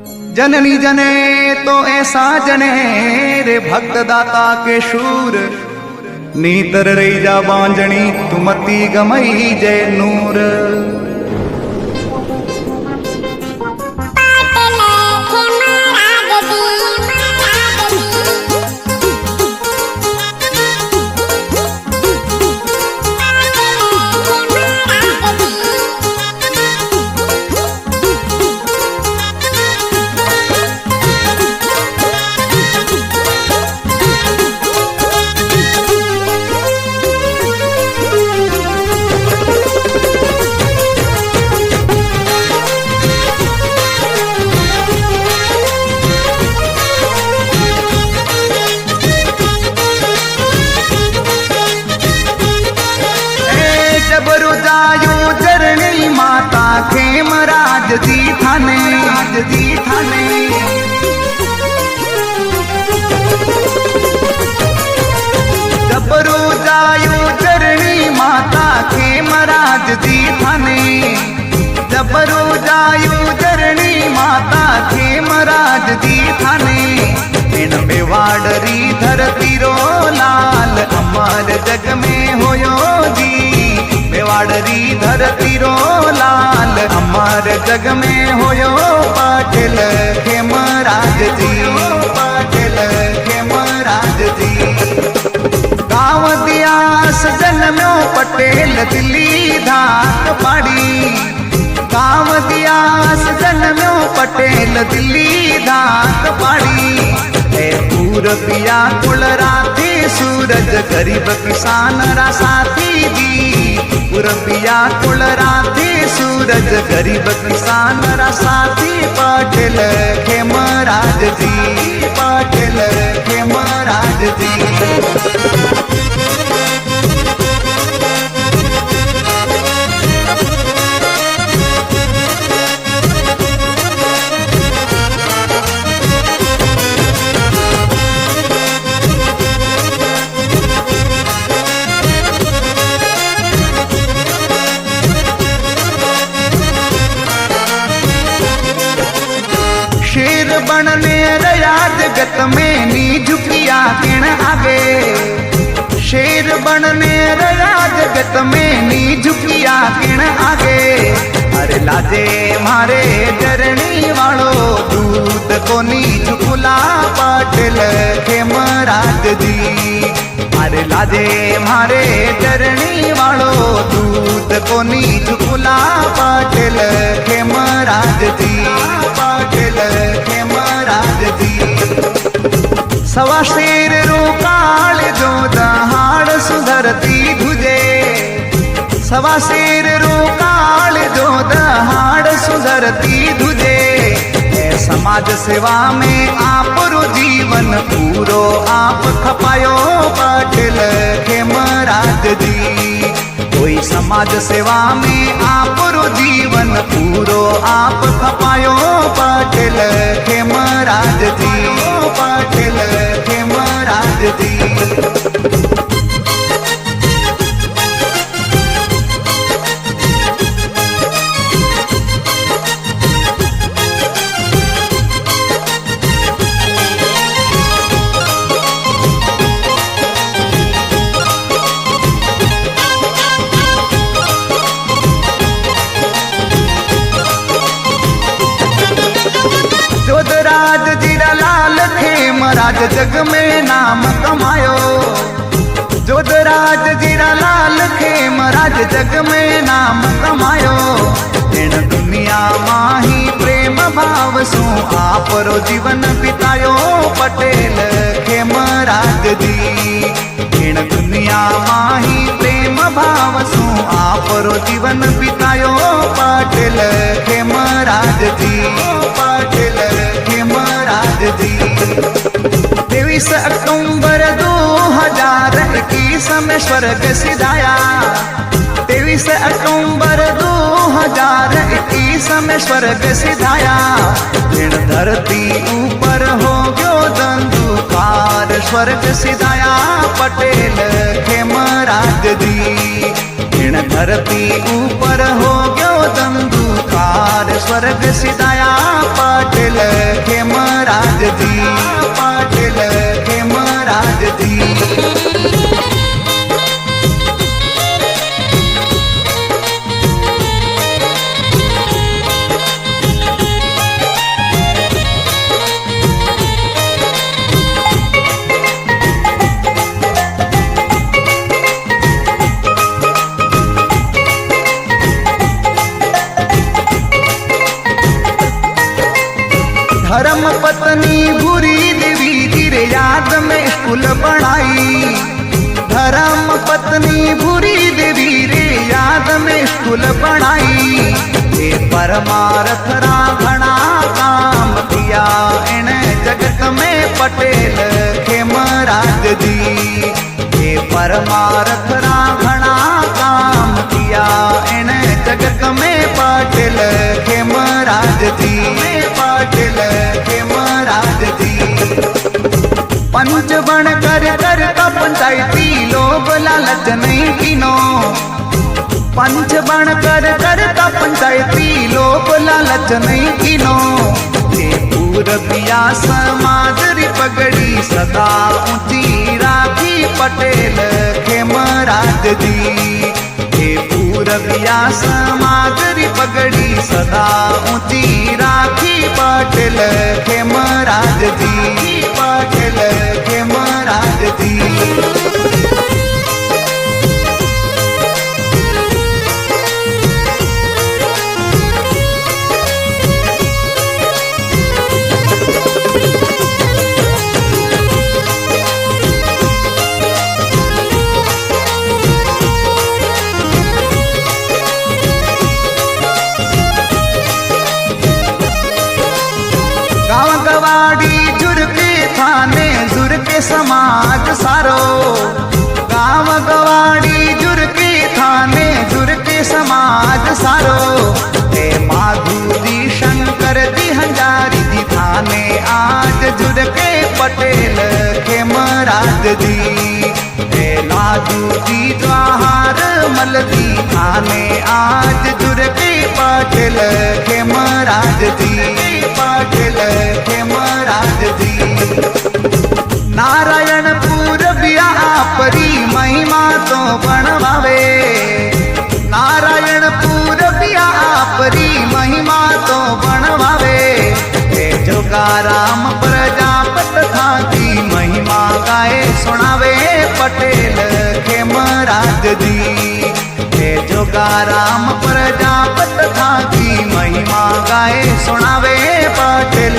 जननी जने तो ऐसा जने रे भक्त दाता के शूर, नीतर रही जा बांजणी तुमती गमई जय नूर। खेमराज जी थाने जबरू जायू चरणी माता खेमराज जी थाने, जबरू जायू चरणी माता खेमराज जी थाने। इन मेवाड़री धरती रो लाल अमर जग में होयो जी, मेवाड़री धरती रो लाल अमर जग में होयो पाटिल खेमराज जी, पाटिल खेमराज जी। गाँव दियास जन्म्यो पटेल दिल्ली धाक पाड़ी, गाँव दियास जन्म्यो पटेल दिल्ली धाक पाड़ी। पूरबिया कुल राधे सूरज गरीब किसान रा साथी जी, पूरबिया कुल राधे सूरज गरीब किसान रा साथी। पाटिल खेमराज जी, पाटिल खेमराज जी। शेर बनने रया जगत में नी झुकिया किण आगे, शेर बनने रया जगत में नी झुकिया किण आगे। अरे लाजे मारे चरणी वालो दूध को नी झुकुला पाटिल खेमराज जी। अरे लाजे मारे चरणी वालो दूध को नी झुकुला पाटिल खेमराज जी, पाटिल खेमराज जी। सवा शेर रो काल जो दहाड़ सुधरती धुजे, सवा शेर रो काल जो दहाड़ सुधरती धुजे। समाज सेवा में आप रो जीवन पूरो आप खपायो पाटिल खेमराज जी। कोई समाज सेवा में आप रो जीवन पूरो आप खपायो पाटिल खेमराज जी, पाटिल खेमराज जी। जोधराज जीरा लाल खेमराज जग में नाम कमायो, जोधराज जीरा लाल खेमराज जग में नाम कमायो। इन दुनिया माही प्रेम भाव सु आप रो जीवन बितायो पटेल खेमराज जी। इन दुनिया माही प्रेम भाव सु आप रो जीवन बितायो पाटिल खेमराज जी, पाटिल खेमराज जी। 23 अक्टूबर 2021 में स्वर्ग सिधाया, 23 अक्टूबर 2021 में स्वर्ग सिधाया। इन धरती ऊपर हो गयो धंधुकार स्वर्ग सिधाया पटेल खेमराज जी। इन धरती ऊपर हो गयो धंधुकार स्वर्ग सिधाया पाटिल धर्म पत्नी बुरी देवी जी रे याद में स्कूल बनाई। धर्म पत्नी बुरी देवी रे याद में स्कूल बनाई। ये परमार्थ रा घना काम किया इन जगत में पटेल खेमराज जी। ये परमार्थ रा घना काम किया इन जगत में पटेल खेमराज जी। पटेल खेमराज जी पंच बन कर कर का पंचायती लोग लालच नहीं कीनो। पंच बन कर कर का पंचायती लोग लालच नहीं कीनो। ये पूरबिया समाज री पगड़ी सदा ऊंची राखी पटेल खेमराज जी। ये पूरबिया समाज री पगड़ी सदा ऊंची राखी पटेल खेमराज जी। पटेल खेमराज जी गाँव गवाड़ी जुर्के थाने जुर्के समाज सारो। गाँव गवाड़ी जुर्के थाने जुर्के समाज सारो। हे माधुरी शंकर दी हंजारी दी थाने आज जुर्के पटेल खेमराज जी। हे लाजू जी जवाहर मल दी थाने आज जुर्के पटेल खेमराज जी। पटेल खेमराज जी नारायणपुर बिया परी महिमा तो बनवावे। नारायणपुर बिया परी महिमा तो बनवावे। हे जोगाराम प्रजापत था की महिमा गाए सुनावे पटेल खेमराज जी। हे जोगाराम प्रजापत था की महिमा गाए सुनावे पटेल